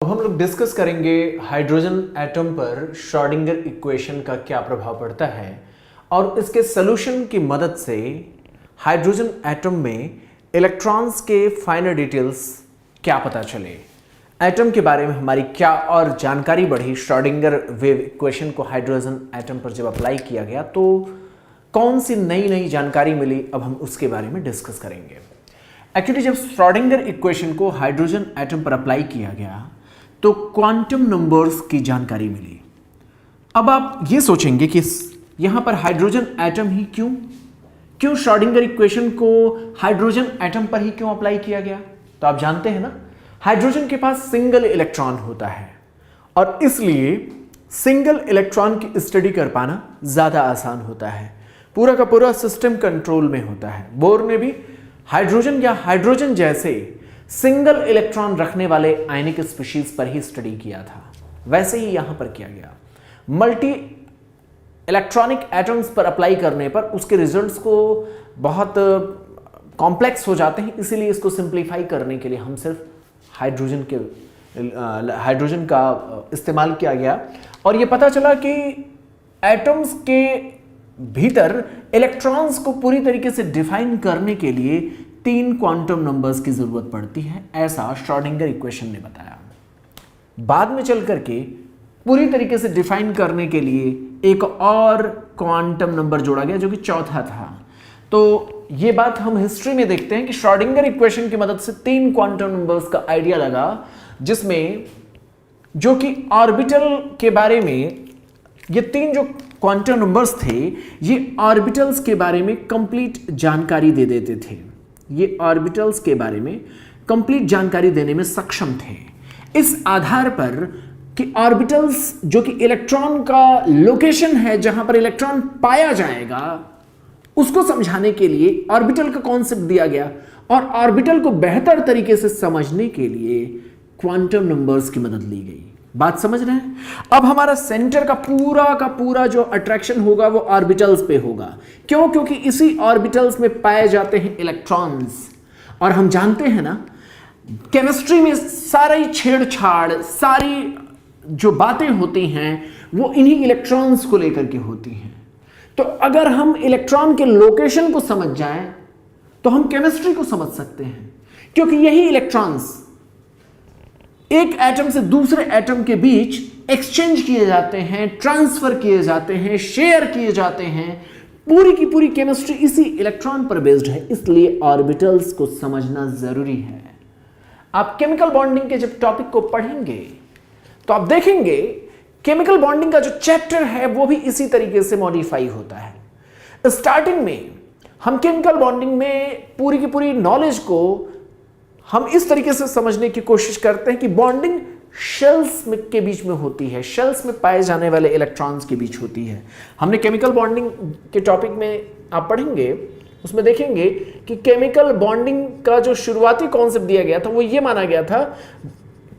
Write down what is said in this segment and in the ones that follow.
अब हम लोग डिस्कस करेंगे हाइड्रोजन एटम पर श्रोडिंगर इक्वेशन का क्या प्रभाव पड़ता है और इसके सॉल्यूशन की मदद से हाइड्रोजन एटम में इलेक्ट्रॉन्स के फाइनल डिटेल्स क्या पता चले, एटम के बारे में हमारी क्या और जानकारी बढ़ी। श्रोडिंगर वेव इक्वेशन को हाइड्रोजन एटम पर जब अप्लाई किया गया तो कौन सी नई नई जानकारी मिली, अब हम उसके बारे में डिस्कस करेंगे। एक्चुअली जब श्रोडिंगर इक्वेशन को हाइड्रोजन एटम पर अप्लाई किया गया तो क्वांटम नंबर्स की जानकारी मिली। अब आप ये सोचेंगे कि यहां पर हाइड्रोजन एटम ही क्यों श्रोडिंगर इक्वेशन को हाइड्रोजन एटम पर ही क्यों अप्लाई किया गया। तो आप जानते हैं ना, हाइड्रोजन के पास सिंगल इलेक्ट्रॉन होता है और इसलिए सिंगल इलेक्ट्रॉन की स्टडी कर पाना ज्यादा आसान होता है, पूरा का पूरा सिस्टम कंट्रोल में होता है। बोर ने भी हाइड्रोजन या हाइड्रोजन जैसे सिंगल इलेक्ट्रॉन रखने वाले आयनिक स्पीशीज पर ही स्टडी किया था, वैसे ही यहां पर किया गया। मल्टी इलेक्ट्रॉनिक एटम्स पर अप्लाई करने पर उसके रिजल्ट्स को बहुत कॉम्प्लेक्स हो जाते हैं, इसीलिए इसको सिंप्लीफाई करने के लिए हम सिर्फ हाइड्रोजन का इस्तेमाल किया गया और यह पता चला कि एटम्स के भीतर इलेक्ट्रॉन्स को पूरी तरीके से डिफाइन करने के लिए 3 क्वांटम नंबर्स की जरूरत पड़ती है, ऐसा श्रोडिंगर इक्वेशन ने बताया। बाद में चल करके पूरी तरीके से डिफाइन करने के लिए एक और क्वांटम नंबर जोड़ा गया जो कि चौथा था। तो ये बात हम हिस्ट्री में देखते हैं कि श्रोडिंगर इक्वेशन की मदद से 3 क्वांटम नंबर्स का आइडिया लगा, जिसमें जो कि ऑर्बिटल के बारे में, ये 3 जो क्वांटम नंबर्स थे ये ऑर्बिटल्स के बारे में कंप्लीट जानकारी दे देते थे। ये ऑर्बिटल्स के बारे में कंप्लीट जानकारी देने में सक्षम थे। इस आधार पर कि ऑर्बिटल्स जो कि इलेक्ट्रॉन का लोकेशन है, जहां पर इलेक्ट्रॉन पाया जाएगा, उसको समझाने के लिए ऑर्बिटल का कॉन्सेप्ट दिया गया और ऑर्बिटल को बेहतर तरीके से समझने के लिए क्वांटम नंबर्स की मदद ली गई। बात समझ रहे हैं? अब हमारा सेंटर का पूरा जो अट्रैक्शन होगा वो ऑर्बिटल्स पे होगा। क्यों? क्योंकि इसी ऑर्बिटल्स में पाए जाते हैं इलेक्ट्रॉन्स और हम जानते हैं ना, केमिस्ट्री में सारी छेड़छाड़, सारी जो बातें होती हैं वो इन्हीं इलेक्ट्रॉन्स को लेकर के होती हैं। तो अगर हम इलेक्ट्रॉन के लोकेशन को समझ जाएं तो हम केमिस्ट्री को समझ सकते हैं, क्योंकि यही इलेक्ट्रॉन्स एक एटम से दूसरे एटम के बीच एक्सचेंज किए जाते हैं, ट्रांसफर किए जाते हैं, शेयर किए जाते हैं। पूरी की पूरी केमिस्ट्री इसी इलेक्ट्रॉन पर बेस्ड है, इसलिए ऑर्बिटल्स को समझना जरूरी है। आप केमिकल बॉन्डिंग के जब टॉपिक को पढ़ेंगे तो आप देखेंगे केमिकल बॉन्डिंग का जो चैप्टर है वो भी इसी तरीके से मॉडिफाई होता है। स्टार्टिंग में हम केमिकल बॉन्डिंग में पूरी की पूरी नॉलेज को हम इस तरीके से समझने की कोशिश करते हैं कि बॉन्डिंग शेल्स के बीच में होती है, शेल्स में पाए जाने वाले इलेक्ट्रॉन्स के बीच होती है। हमने केमिकल बॉन्डिंग के टॉपिक में आप पढ़ेंगे, उसमें देखेंगे कि केमिकल बॉन्डिंग का जो शुरुआती कॉन्सेप्ट दिया गया था वो ये माना गया था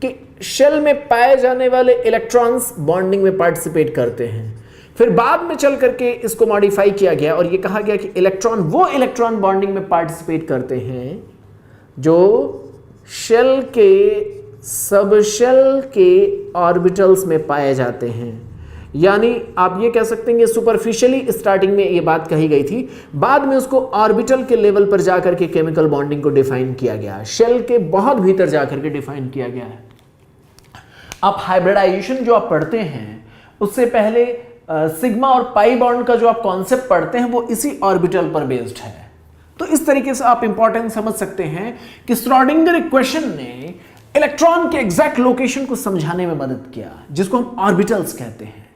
कि शेल में पाए जाने वाले इलेक्ट्रॉन्स बॉन्डिंग में पार्टिसिपेट करते हैं। फिर बाद में चल करके इसको मॉडिफाई किया गया और ये कहा गया कि इलेक्ट्रॉन बॉन्डिंग में पार्टिसिपेट करते हैं जो शेल के सबशेल के ऑर्बिटल्स में पाए जाते हैं। यानी आप ये कह सकते हैं कि सुपरफिशियली स्टार्टिंग में ये बात कही गई थी, बाद में उसको ऑर्बिटल के लेवल पर जाकर के केमिकल बॉन्डिंग को डिफाइन किया गया, शेल के बहुत भीतर जाकर के डिफाइन किया गया है। आप हाइब्रिडाइजेशन जो आप पढ़ते हैं उससे पहले सिग्मा और पाई बॉन्ड का जो आप कॉन्सेप्ट पढ़ते हैं वो इसी ऑर्बिटल पर बेस्ड है। तो इस तरीके से आप इंपॉर्टेंस समझ सकते हैं कि श्रोडिंगर इक्वेशन ने इलेक्ट्रॉन के एग्जैक्ट लोकेशन को समझाने में मदद किया, जिसको हम ऑर्बिटल्स कहते हैं।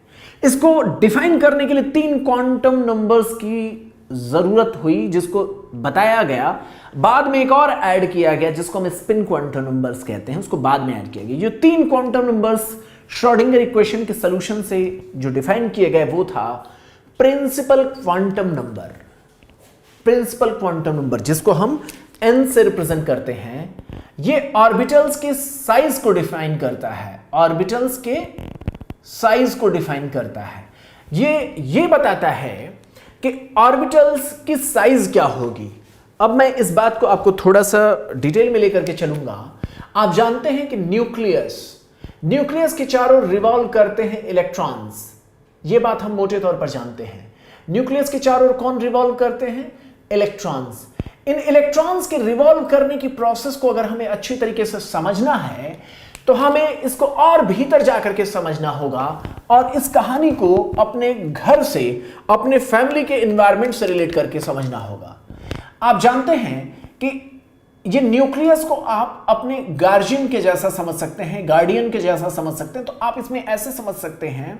इसको डिफाइन करने के लिए 3 क्वांटम नंबर्स की जरूरत हुई, जिसको बताया गया। बाद में एक और ऐड किया गया जिसको हम स्पिन क्वांटम नंबर्स कहते हैं, उसको बाद में ऐड किया गया। जो 3 क्वांटम नंबर्स श्रोडिंगर इक्वेशन के सॉल्यूशन से जो डिफाइन किए गए वो था principal quantum number. Principal quantum number जिसको हम n से रिप्रेजेंट करते हैं, ये ऑर्बिटल्स के साइज को डिफाइन करता है। ऑर्बिटल्स के साइज को डिफाइन करता है। ये बताता है कि ऑर्बिटल्स की साइज क्या होगी। अब मैं इस बात को आपको थोड़ा सा डिटेल में लेकर के चलूंगा। आप जानते हैं कि न्यूक्लियस न्यूक्लियस के चारों रिवॉल्व करते हैं इलेक्ट्रॉन्स, ये बात हम मोटे तौर पर जानते हैं। न्यूक्लियस के चारों ओर कौन रिवॉल्व करते हैं? इलेक्ट्रॉन्स। इन इलेक्ट्रॉन्स के रिवॉल्व करने की प्रोसेस को अगर हमें अच्छी तरीके से समझना है तो हमें इसको और भीतर जाकर के समझना होगा और इस कहानी को अपने घर से, अपने फैमिली के एनवायरनमेंट से रिलेट करके समझना होगा। आप जानते हैं कि ये न्यूक्लियस को आप अपने गार्जियन के जैसा समझ सकते हैं, गार्डियन के जैसा समझ सकते हैं। तो आप इसमें ऐसे समझ सकते हैं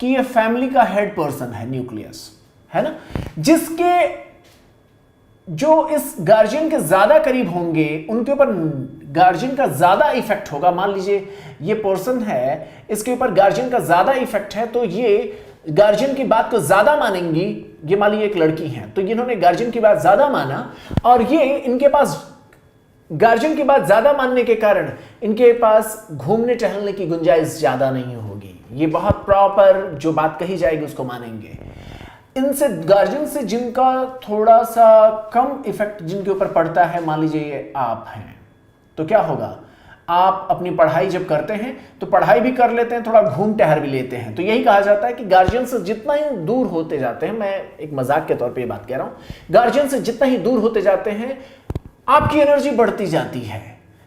कि ये फैमिली का हेड पर्सन है, न्यूक्लियस, है ना, जिसके जो इस गार्जियन के ज्यादा करीब होंगे उनके ऊपर गार्जियन का ज्यादा इफेक्ट होगा। मान लीजिए ये पर्सन है, इसके ऊपर गार्जियन का ज्यादा इफेक्ट है, तो ये गार्जियन की बात को ज्यादा मानेंगी। ये मान लीजिए एक लड़की है, तो इन्होंने गार्जियन की बात ज्यादा माना और ये इनके पास गार्जियन की बात ज्यादा मानने के कारण इनके पास घूमने टहलने की गुंजाइश ज्यादा नहीं होगी। ये बहुत प्रॉपर जो बात कही जाएगी उसको मानेंगे। इनसे गार्जियन से जिनका थोड़ा सा कम इफेक्ट जिनके ऊपर पड़ता है, मान लीजिए आप हैं, तो क्या होगा, आप अपनी पढ़ाई जब करते हैं तो पढ़ाई भी कर लेते हैं, थोड़ा घूम टहल भी लेते हैं। तो यही कहा जाता है कि गार्जियन से जितना ही दूर होते जाते हैं, मैं एक मजाक के तौर पे ये बात कह रहा हूं, गार्जियन से जितना ही दूर होते जाते हैं आपकी एनर्जी बढ़ती जाती है।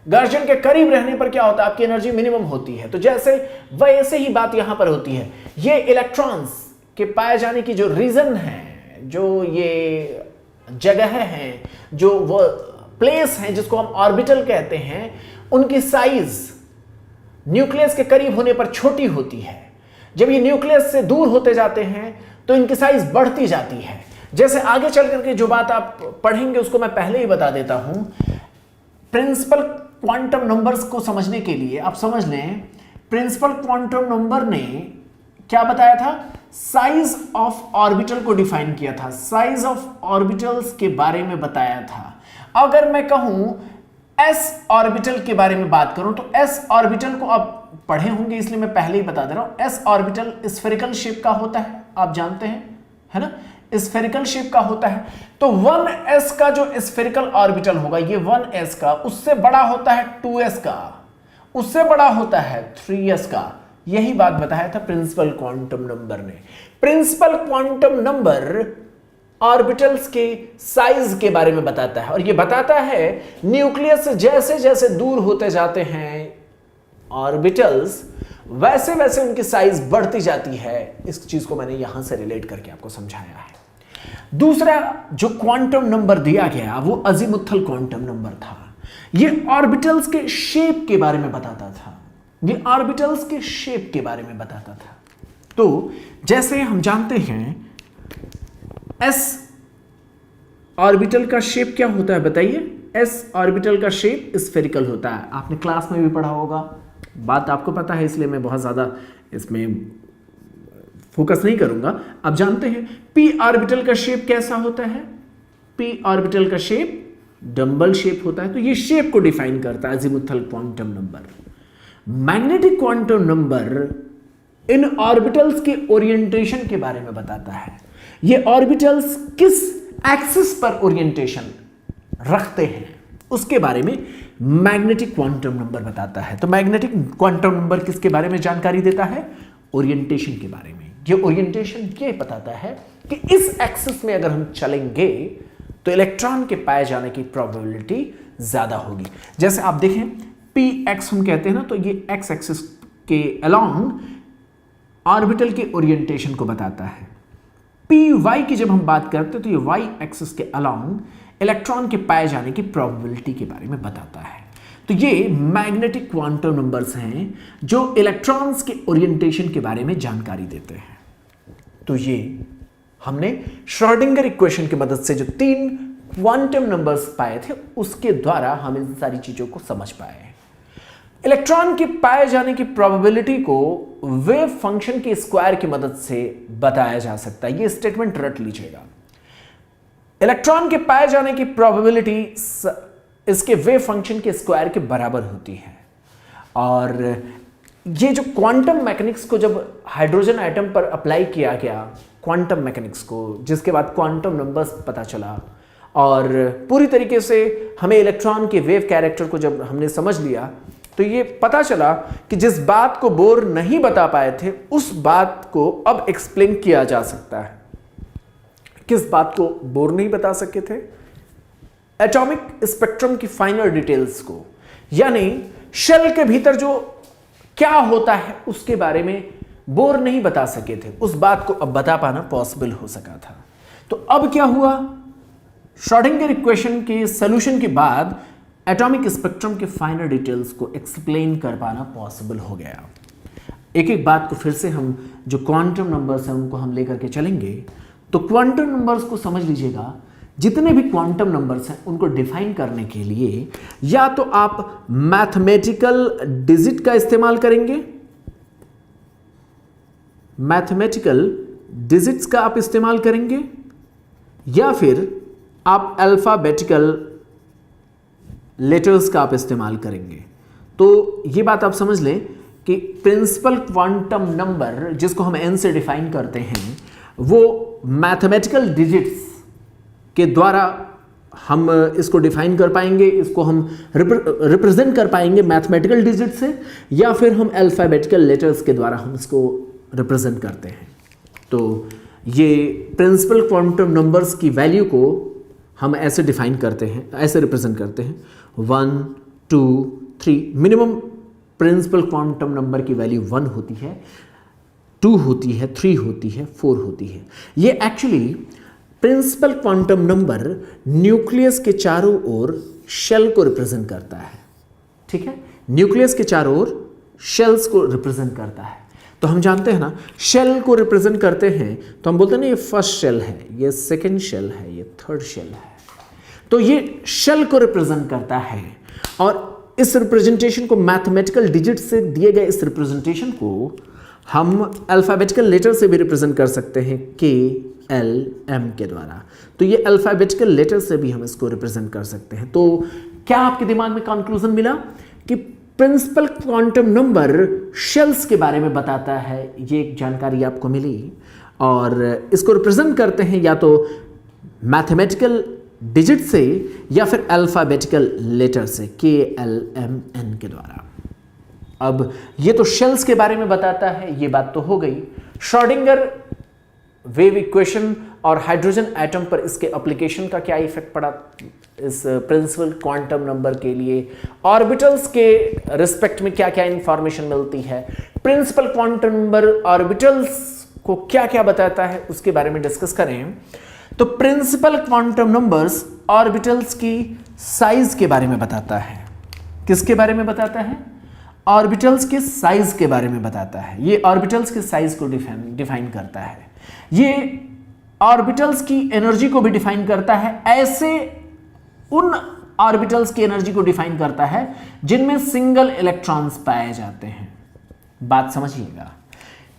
गार्जियन के करीब रहने पर क्या होता है, आपकी एनर्जी मिनिमम होती है। तो जैसे वैसे ही बात यहां पर होती है। ये इलेक्ट्रॉन्स के पाए जाने की जो रीजन है, जो ये जगह है, जो वो प्लेस है जिसको हम ऑर्बिटल कहते हैं, उनकी साइज न्यूक्लियस के करीब होने पर छोटी होती है। जब ये न्यूक्लियस से दूर होते जाते हैं तो इनकी साइज बढ़ती जाती है। जैसे आगे चल करके जो बात आप पढ़ेंगे उसको मैं पहले ही बता देता हूं। प्रिंसिपल क्वांटम नंबर्स को समझने के लिए आप समझ लें, प्रिंसिपल क्वांटम नंबर ने क्या बताया था, साइज ऑफ ऑर्बिटल को डिफाइन किया था, साइज ऑफ ऑर्बिटल्स के बारे में बताया था। अगर मैं कहूं एस ऑर्बिटल के बारे में बात करूं तो एस ऑर्बिटल को आप पढ़े होंगे इसलिए मैं पहले ही बता दे रहा हूं। एस ऑर्बिटल स्फेरिकल शेप का होता है, आप जानते हैं, है ना, स्फेरिकल शेप का होता है। तो 1s का जो स्फेरिकल ऑर्बिटल होगा, ये 1s का, उससे बड़ा होता है 2s का, उससे बड़ा होता है 3s का। यही बात बताया था प्रिंसिपल क्वांटम नंबर ने। प्रिंसिपल क्वांटम नंबर ऑर्बिटल्स के साइज के बारे में बताता है और यह बताता है न्यूक्लियस से जैसे जैसे दूर होते जाते हैं ऑर्बिटल्स, वैसे वैसे उनकी साइज बढ़ती जाती है। इस चीज को मैंने यहां से रिलेट करके आपको समझाया है। दूसरा जो क्वांटम नंबर दिया गया वो अजीमुथल क्वांटम नंबर था। यह ऑर्बिटल्स के शेप के बारे में बताता था, ये ऑर्बिटल्स के शेप के बारे में बताता था। तो जैसे हम जानते हैं एस ऑर्बिटल का शेप क्या होता है बताइए, एस ऑर्बिटल का शेप स्फेरिकल होता है। आपने क्लास में भी पढ़ा होगा, बात आपको पता है इसलिए मैं बहुत ज्यादा इसमें फोकस नहीं करूंगा। आप जानते हैं पी ऑर्बिटल का शेप कैसा होता है, पी ऑर्बिटल का शेप डंबल शेप होता है। तो ये शेप को डिफाइन करता है azimuthal quantum number. Magnetic quantum number in orbitals के ओरिएंटेशन के बारे में बताता है। ये ऑर्बिटल्स किस एक्सिस पर ओरिएंटेशन रखते हैं उसके बारे में मैग्नेटिक क्वांटम नंबर बताता है। तो मैग्नेटिक क्वांटम नंबर किसके बारे में जानकारी देता है, ओरिएंटेशन के बारे में। ये ओरिएंटेशन ये बताता है कि इस एक्सिस में अगर हम चलेंगे तो इलेक्ट्रॉन के पाए जाने की प्रोबेबिलिटी ज्यादा होगी। जैसे आप देखें पी एक्स हम कहते हैं ना, तो ये एक्स एक्सिस के अलोंग ऑर्बिटल के ओरिएंटेशन को बताता है। पी वाई की जब हम बात करते हैं तो ये वाई एक्सिस के अलोंग इलेक्ट्रॉन के पाए जाने की प्रोबेबिलिटी के बारे में बताता है। तो ये मैग्नेटिक क्वांटम नंबर्स हैं जो इलेक्ट्रॉन्स के ओरिएंटेशन के बारे में जानकारी देते हैं। तो ये हमने श्रोडिंगर इक्वेशन की मदद से जो 3 क्वांटम नंबर्स पाए थे उसके द्वारा हम इन सारी चीजों को समझ पाए। इलेक्ट्रॉन के पाए जाने की प्रोबेबिलिटी को वेव फंक्शन के स्क्वायर की मदद से बताया जा सकता है। ये स्टेटमेंट रट लीजिएगा। इलेक्ट्रॉन के पाए जाने की प्रोबेबिलिटी इसके वेव फंक्शन के स्क्वायर के बराबर होती है। और ये जो क्वांटम मैकेनिक्स को जब हाइड्रोजन एटम पर अप्लाई किया गया, क्वांटम मैकेनिक्स को, जिसके बाद क्वांटम नंबर्स पता चला और पूरी तरीके से हमें इलेक्ट्रॉन के वेव कैरेक्टर को जब हमने समझ लिया तो ये पता चला कि जिस बात को बोर नहीं बता पाए थे उस बात को अब एक्सप्लेन किया जा सकता है। किस बात को बोर नहीं बता सके थे? एटॉमिक स्पेक्ट्रम की फाइनल डिटेल्स को, यानी शेल के भीतर जो क्या होता है उसके बारे में बोर नहीं बता सके थे, उस बात को अब बता पाना पॉसिबल हो सका था। तो अब क्या हुआ? श्रोडिंगर इक्वेशन के सॉल्यूशन के बाद एटॉमिक स्पेक्ट्रम के फाइनल डिटेल्स को एक्सप्लेन कर पाना पॉसिबल हो गया। एक एक बात को फिर से हम जो क्वांटम नंबर्स हैं उनको हम लेकर के चलेंगे। तो क्वांटम नंबर्स को समझ लीजिएगा, जितने भी क्वांटम नंबर्स हैं उनको डिफाइन करने के लिए या तो आप मैथमेटिकल डिजिट का इस्तेमाल करेंगे, मैथमेटिकल डिजिट्स का आप इस्तेमाल करेंगे, या फिर आप अल्फाबेटिकल लेटर्स का आप इस्तेमाल करेंगे। तो ये बात आप समझ लें कि प्रिंसिपल क्वांटम नंबर जिसको हम n से डिफाइन करते हैं वो मैथमेटिकल डिजिट्स के द्वारा हम इसको डिफाइन कर पाएंगे, इसको हम रिप्रेजेंट कर पाएंगे मैथमेटिकल डिजिट से, या फिर हम अल्फाबेटिकल लेटर्स के द्वारा हम इसको रिप्रेजेंट करते हैं। तो ये प्रिंसिपल क्वांटम नंबर्स की वैल्यू को हम ऐसे डिफाइन करते हैं, ऐसे रिप्रेजेंट करते हैं 1 2 3। मिनिमम प्रिंसिपल क्वांटम नंबर की वैल्यू 1 होती है, 2 होती है, 3 होती है, 4 होती है। ये actually principal quantum number nucleus के चारों ओर शेल को रिप्रेजेंट करता है। ठीक है, न्यूक्लियस के चारों ओर शेल्स को रिप्रेजेंट करता है। तो हम जानते हैं ना, शेल को रिप्रेजेंट करते हैं तो हम बोलते हैं ना ये फर्स्ट शेल है, ये सेकंड शेल है, ये थर्ड शेल है। तो ये शेल को रिप्रेजेंट करता है और इस रिप्रेजेंटेशन को मैथमेटिकल डिजिट से दिए गए इस रिप्रेजेंटेशन को हम अल्फाबेटिकल लेटर से भी रिप्रेजेंट कर सकते हैं KLM के द्वारा। तो ये अल्फाबेटिकल लेटर से भी हम इसको रिप्रेजेंट कर सकते हैं। तो क्या आपके दिमाग में कंक्लूजन मिला कि प्रिंसिपल क्वांटम नंबर शेल्स के बारे में बताता है, ये एक जानकारी आपको मिली। और इसको रिप्रेजेंट करते हैं या तो मैथमेटिकल डिजिट से या फिर अल्फाबेटिकल लेटर से KLMN के द्वारा। अब ये तो शेल्स के बारे में बताता है, ये बात तो हो गई। श्रोडिंगर वेव इक्वेशन और हाइड्रोजन एटम पर इसके एप्लीकेशन का क्या इफेक्ट पड़ा इस प्रिंसिपल क्वांटम नंबर के लिए, ऑर्बिटल्स के रिस्पेक्ट में क्या क्या इंफॉर्मेशन मिलती है, प्रिंसिपल क्वांटम नंबर ऑर्बिटल्स को क्या क्या बताता है, उसके बारे में डिस्कस करें। तो प्रिंसिपल क्वांटम नंबर्स ऑर्बिटल्स की साइज के बारे में बताता है। किसके बारे में बताता है? ऑर्बिटल्स के साइज के बारे में बताता है। ये ऑर्बिटल्स के साइज को डिफाइन करता है। ये ऑर्बिटल्स की एनर्जी को भी डिफाइन करता है। ऐसे उन ऑर्बिटल्स की एनर्जी को डिफाइन करता है जिनमें सिंगल इलेक्ट्रॉन्स पाए जाते हैं। बात समझिएगा।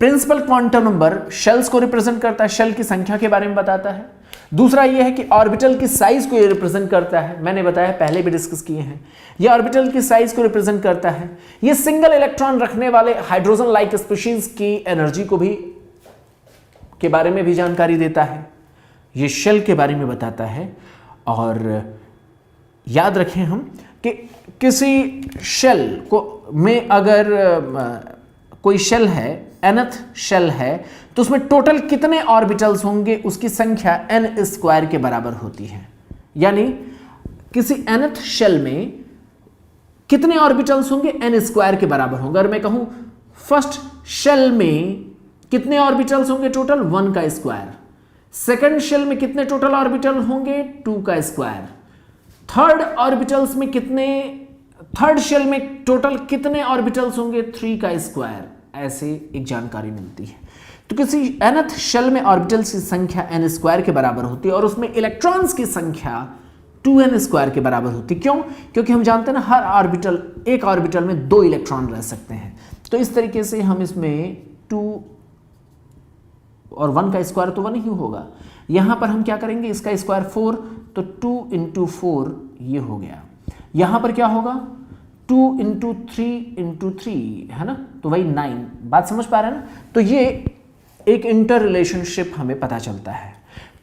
प्रिंसिपल क्वांटम नंबर शेल्स को रिप्रेजेंट करता है, शेल की संख्या के बारे में बताता है। दूसरा यह है कि ऑर्बिटल की साइज को ये रिप्रेजेंट करता है, मैंने बताया पहले भी डिस्कस किए हैं। ये ऑर्बिटल की साइज को रिप्रेजेंट करता है। ये सिंगल इलेक्ट्रॉन रखने वाले हाइड्रोजन लाइक स्पीशीज की एनर्जी को भी के बारे में भी जानकारी देता है। ये शेल के बारे में बताता है। और याद रखें हम कि किसी शेल को में अगर कोई शेल है, nth शेल है, तो उसमें टोटल कितने ऑर्बिटल्स होंगे उसकी संख्या n स्क्वायर के बराबर होती है। यानी किसी nth शेल में कितने ऑर्बिटल्स होंगे, n स्क्वायर के बराबर होंगे। अगर मैं कहूं फर्स्ट शेल में कितने ऑर्बिटल्स होंगे टोटल, 1 का स्क्वायर। सेकंड शेल में कितने टोटल ऑर्बिटल होंगे, 2 का स्क्वायर। थर्ड ऑर्बिटल्स में कितने, थर्ड शेल में टोटल कितने ऑर्बिटल्स होंगे, 3 का स्क्वायर। ऐसे एक जानकारी मिलती है। तो किसी nth शेल में ऑर्बिटल्स की संख्या n स्क्वायर के बराबर होती है और उसमें इलेक्ट्रॉन्स की संख्या 2n स्क्वायर के बराबर होती है। क्यों? क्योंकि हम जानते हैं ना हर ऑर्बिटल, एक ऑर्बिटल में 2 इलेक्ट्रॉन रह सकते हैं। तो इस तरीके से हम इसमें 2 और 1 का स्क्वायर तो 1 ही होगा। यहां पर हम क्या करेंगे, इसका स्क्वायर 4, तो 2 इंटू 4 ये हो गया। यहां पर क्या होगा, 2 इंटू 3 इंटू 3 है ना, तो वही 9। बात समझ पा रहे हैं ना। तो ये एक इंटर रिलेशनशिप हमें पता चलता है।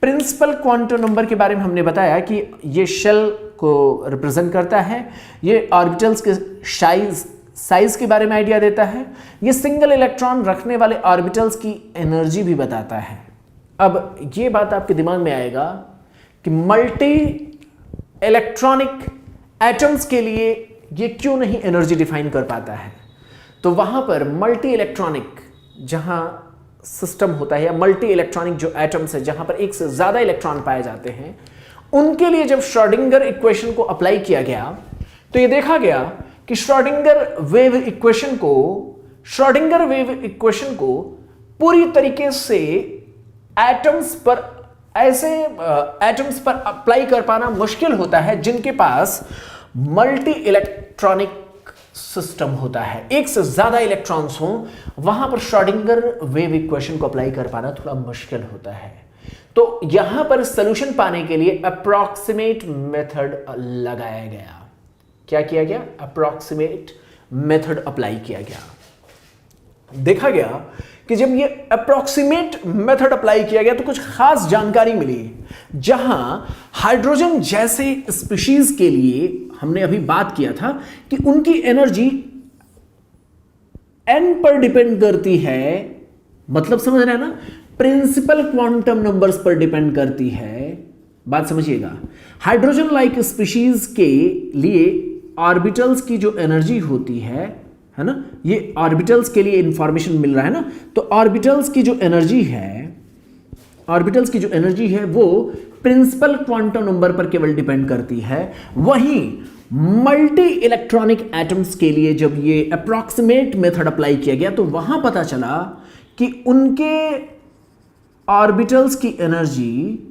प्रिंसिपल क्वांटम नंबर के बारे में हमने बताया कि ये शेल को रिप्रेजेंट करता है, ये ऑर्बिटल्स के साइज के बारे में आइडिया देता है, ये सिंगल इलेक्ट्रॉन रखने वाले ऑर्बिटल्स की एनर्जी भी बताता है। अब ये बात आपके दिमाग में आएगा कि मल्टी इलेक्ट्रॉनिक एटम्स के लिए ये क्यों नहीं एनर्जी डिफाइन कर पाता है। तो वहां पर मल्टी इलेक्ट्रॉनिक जहां सिस्टम होता है या मल्टी इलेक्ट्रॉनिक जो एटम्स है जहां पर एक से ज्यादा इलेक्ट्रॉन पाए जाते हैं, उनके लिए जब श्रोडिंगर इक्वेशन को अप्लाई किया गया तो यह देखा गया कि श्रोडिंगर वेव इक्वेशन को पूरी तरीके से एटम्स पर अप्लाई कर पाना मुश्किल होता है जिनके पास मल्टी इलेक्ट्रॉनिक सिस्टम होता है, एक से ज्यादा इलेक्ट्रॉन्स हों, वहां पर श्रोडिंगर वेव इक्वेशन को अप्लाई कर पाना थोड़ा मुश्किल होता है। तो यहां पर सॉल्यूशन पाने के लिए अप्रॉक्सीमेट मेथड लगाया गया। क्या किया गया? अप्रॉक्सीमेट मेथड अप्लाई किया गया। देखा गया कि जब ये अप्रॉक्सीमेट मेथड अप्लाई किया गया तो कुछ खास जानकारी मिली। जहां हाइड्रोजन जैसे स्पीशीज के लिए हमने अभी बात किया था कि उनकी एनर्जी n पर डिपेंड करती है, मतलब समझ रहे हैं ना, प्रिंसिपल क्वांटम नंबर्स पर डिपेंड करती है। बात समझिएगा, हाइड्रोजन लाइक स्पीशीज के लिए ऑर्बिटल्स की जो एनर्जी होती है ना, ये ऑर्बिटल्स के लिए इंफॉर्मेशन मिल रहा है ना, तो ऑर्बिटल्स की जो एनर्जी है वो प्रिंसिपल क्वांटम नंबर पर केवल डिपेंड करती है। वहीं मल्टी इलेक्ट्रॉनिक एटम्स के लिए जब ये अप्रॉक्सीमेट मेथड अप्लाई किया गया तो वहां पता चला कि उनके ऑर्बिटल्स की एनर्जी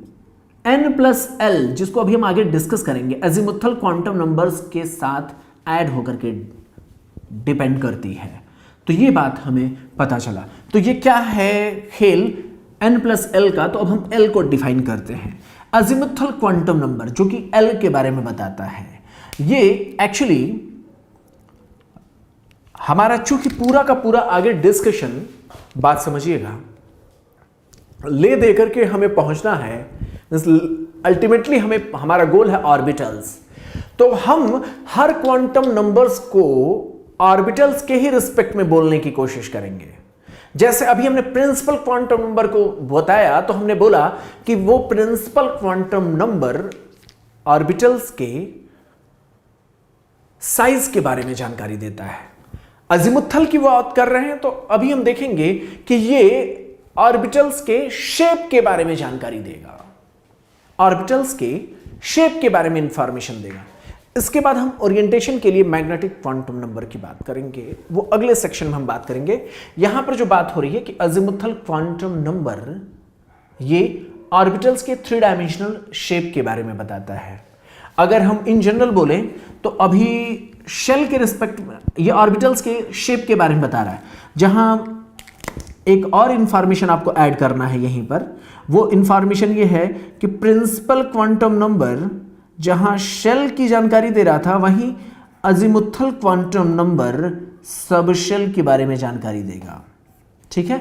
n+l, जिसको अभी हम आगे डिस्कस करेंगे, अजीमुथल क्वांटम नंबर्स के साथ ऐड होकर के डिपेंड करती है। तो ये बात हमें पता चला। तो ये क्या है खेल n+l का? तो अब हम l को डिफाइन करते हैं। अजीमुथल क्वांटम नंबर जो कि l के बारे में बताता है, ये एक्चुअली हमारा चूंकि पूरा का पूरा आगे डिस्कशन, बात समझिएगा, ले दे करके हमें पहुंचना है, अल्टीमेटली हमारा गोल है ऑर्बिटल्स। तो हम हर क्वांटम नंबर्स को ऑर्बिटल्स के ही रिस्पेक्ट में बोलने की कोशिश करेंगे। जैसे अभी हमने प्रिंसिपल क्वांटम नंबर को बताया तो हमने बोला कि वो प्रिंसिपल क्वांटम नंबर ऑर्बिटल्स के साइज के बारे में जानकारी देता है। अजीमुथल की बात कर रहे हैं तो अभी हम देखेंगे कि ये ऑर्बिटल्स के शेप के बारे में जानकारी देगा, ऑर्बिटल्स के शेप के बारे में इंफॉर्मेशन देगा। इसके बाद हम ओरिएंटेशन के लिए मैग्नेटिक क्वांटम नंबर की बात करेंगे, वो अगले सेक्शन में हम बात करेंगे। यहां पर जो बात हो रही है कि अजीमुथल क्वांटम नंबर ये ऑर्बिटल्स के 3 डायमेंशनल शेप के बारे में बताता है। अगर हम इन जनरल बोलें तो अभी शेल के रिस्पेक्ट में ये ऑर्बिटल्स के शेप के बारे में बता रहा है। जहां एक और इंफॉर्मेशन आपको ऐड करना है यहीं पर, वो इंफॉर्मेशन ये है कि प्रिंसिपल क्वांटम नंबर जहां शेल की जानकारी दे रहा था, वहीं azimuthal quantum number subshell के बारे में जानकारी देगा। ठीक है,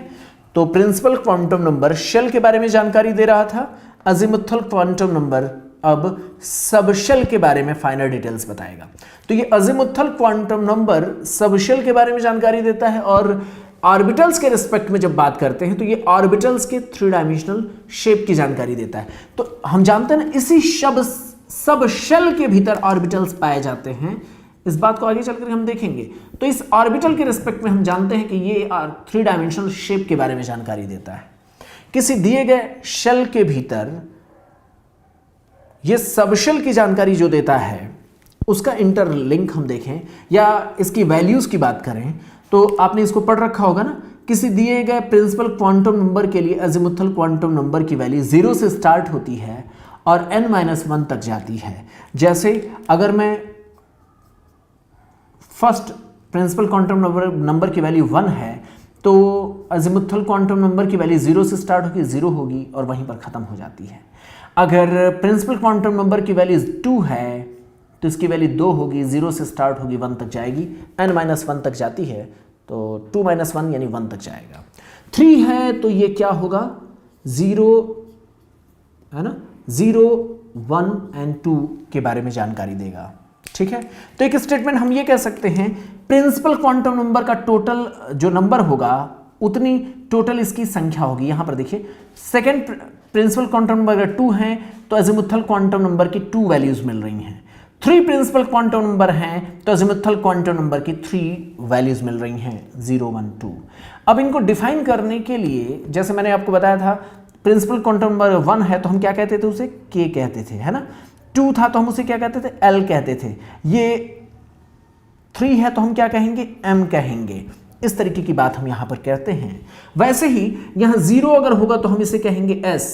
तो प्रिंसिपल क्वांटम नंबर शेल के बारे में जानकारी दे रहा था, अजीमुथल क्वांटम नंबर अब सब शेल के बारे में फाइनल डिटेल्स बताएगा। तो ये azimuthal quantum number subshell के बारे में जानकारी देता है और ऑर्बिटल्स के रिस्पेक्ट में जब बात करते हैं तो ये ऑर्बिटल्स के 3 डायमेंशनल शेप की जानकारी देता है। तो हम जानते हैं ना, इसी सब शेल के भीतर ऑर्बिटल्स पाए जाते हैं। इस बात को आगे चलकर हम देखेंगे। तो इस ऑर्बिटल के रिस्पेक्ट में हम जानते हैं कि ये 3 डायमेंशनल शेप के बारे में जानकारी देता है। किसी दिए गए शेल के भीतर ये सब शेल की जानकारी जो देता है उसका इंटरलिंक हम देखें या इसकी वैल्यूज की बात करें तो आपने इसको पढ़ रखा होगा ना। किसी दिए गए प्रिंसिपल क्वांटम नंबर के लिए अजीमुथल क्वांटम नंबर की वैल्यू 0 से स्टार्ट होती है और n-1 तक जाती है। जैसे अगर मैं फर्स्ट प्रिंसिपल क्वांटम नंबर की वैल्यू 1 है तो अजीमुथल क्वांटम नंबर की वैल्यू 0 से स्टार्ट होगी, 0 होगी और वहीं पर ख़त्म हो जाती है। अगर प्रिंसिपल क्वांटम नंबर की वैल्यू 2 है तो इसकी वैल्यू 2 होगी, 0 से स्टार्ट होगी, 1 तक जाएगी, n-1 तक जाती है तो 2-1 यानी 1 तक जाएगा। 3 है तो ये क्या होगा, 0 है ना, 0, 1 एंड 2 के बारे में जानकारी देगा। ठीक है, तो एक स्टेटमेंट हम ये कह सकते हैं, प्रिंसिपल क्वांटम नंबर का टोटल जो नंबर होगा उतनी टोटल इसकी संख्या होगी। यहां पर देखिए सेकंड प्रिंसिपल क्वांटम नंबर अगर 2 हैं तो अजीमुथल क्वांटम नंबर की 2 वैल्यूज मिल रही हैं। 3 प्रिंसिपल क्वांटम नंबर हैं तो अजीमुथल क्वांटम नंबर की 3 वैल्यूज मिल रही हैं, 0 1 2। अब इनको डिफाइन करने के लिए जैसे मैंने आपको बताया था, प्रिंसिपल क्वांटम नंबर 1 है तो हम क्या कहते थे, उसे k कहते थे, है ना। 2 था तो हम उसे क्या कहते थे, l कहते थे। ये 3 है तो हम क्या कहेंगे, m कहेंगे। इस तरीके की बात हम यहां पर कहते हैं। वैसे ही यहां 0 अगर होगा तो हम इसे कहेंगे s,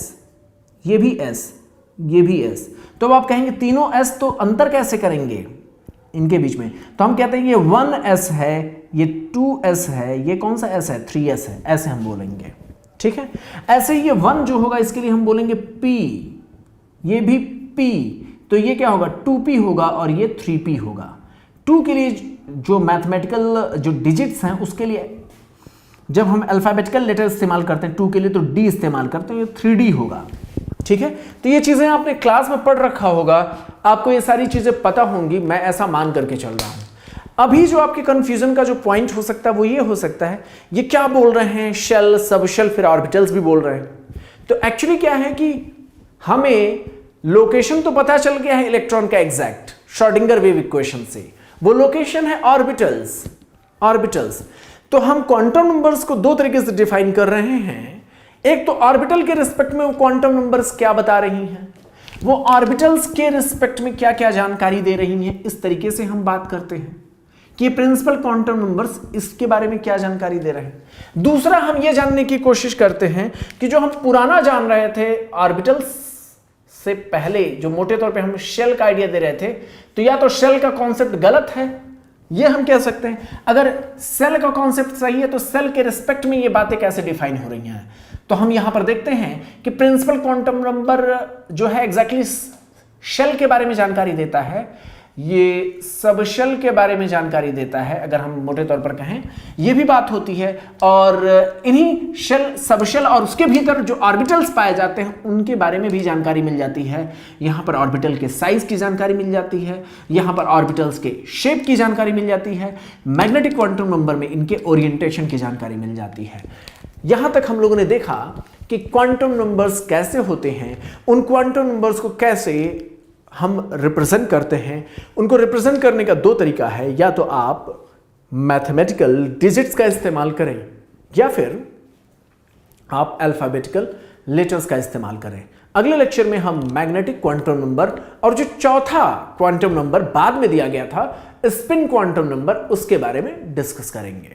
ये भी s, ये भी s। तो अब आप कहेंगे तीनों s, तो अंतर कैसे करेंगे इनके बीच में, तो हम कहते हैं ये 1s है, ये 2s है, ये कौन सा s है, 3s है, ऐसे हम बोलेंगे। ठीक है, ऐसे ही ये 1 जो होगा इसके लिए हम बोलेंगे p, ये भी p, तो ये क्या होगा 2p होगा और ये 3p होगा। 2 के लिए जो मैथमेटिकल जो डिजिट्स हैं उसके लिए जब हम अल्फाबेटिकल लेटर इस्तेमाल करते हैं 2 के लिए तो d इस्तेमाल करते हैं, ये 3d होगा। ठीक है, तो ये चीजें आपने क्लास में पढ़ रखा होगा, आपको ये सारी चीजें पता होंगी, मैं ऐसा मान करके चल रहा हूं। अभी जो आपके कंफ्यूजन का जो पॉइंट हो सकता है वो ये हो सकता है, ये क्या बोल रहे हैं, शेल, सब शेल, फिर ऑर्बिटल्स भी बोल रहे हैं। तो एक्चुअली क्या है कि हमें लोकेशन तो पता चल गया है इलेक्ट्रॉन का एग्जैक्ट श्रोडिंगर वेव इक्वेशन से, वो लोकेशन है ऑर्बिटल्स। ऑर्बिटल्स तो हम क्वांटम नंबर्स को दो तरीके से डिफाइन कर रहे हैं। एक तो ऑर्बिटल के रिस्पेक्ट में वो क्वांटम नंबर्स क्या बता रही हैं, वो ऑर्बिटल्स के रिस्पेक्ट में क्या क्या जानकारी दे रही हैं, इस तरीके से हम बात करते हैं कि प्रिंसिपल क्वांटम नंबर्स इसके बारे में क्या जानकारी दे रहे हैं। दूसरा हम ये जानने की कोशिश करते हैं कि जो हम पुराना जान रहे थे ऑर्बिटल्स से पहले, जो मोटे तौर पे हम शेल का आइडिया दे रहे थे, तो या तो शेल का कॉन्सेप्ट गलत है, ये हम कह सकते हैं। अगर सेल का कॉन्सेप्ट सही है तो सेल के रिस्पेक्ट में ये बातें कैसे डिफाइन हो रही हैं। तो हम यहां पर देखते हैं कि प्रिंसिपल क्वांटम नंबर जो है एग्जैक्टली शेल के बारे में जानकारी देता है, ये सब शेल के बारे में जानकारी देता है, अगर हम मोटे तौर पर कहें ये भी बात होती है। और इन्हीं शेल, सब शेल और उसके भीतर जो ऑर्बिटल्स पाए जाते हैं उनके बारे में भी जानकारी मिल जाती है। यहाँ पर ऑर्बिटल के साइज की जानकारी मिल जाती है, यहाँ पर ऑर्बिटल्स के शेप की जानकारी मिल जाती है, मैग्नेटिक क्वांटम नंबर में इनके ओरिएंटेशन की जानकारी मिल जाती है। यहां तक हम लोगों ने देखा कि क्वांटम नंबर्स कैसे होते हैं, उन क्वांटम नंबर्स को कैसे हम रिप्रेजेंट करते हैं। उनको रिप्रेजेंट करने का दो तरीका है, या तो आप मैथमेटिकल डिजिट्स का इस्तेमाल करें या फिर आप अल्फाबेटिकल लेटर्स का इस्तेमाल करें। अगले लेक्चर में हम मैग्नेटिक क्वांटम नंबर और जो चौथा क्वांटम नंबर बाद में दिया गया था स्पिन क्वांटम नंबर, उसके बारे में डिस्कस करेंगे।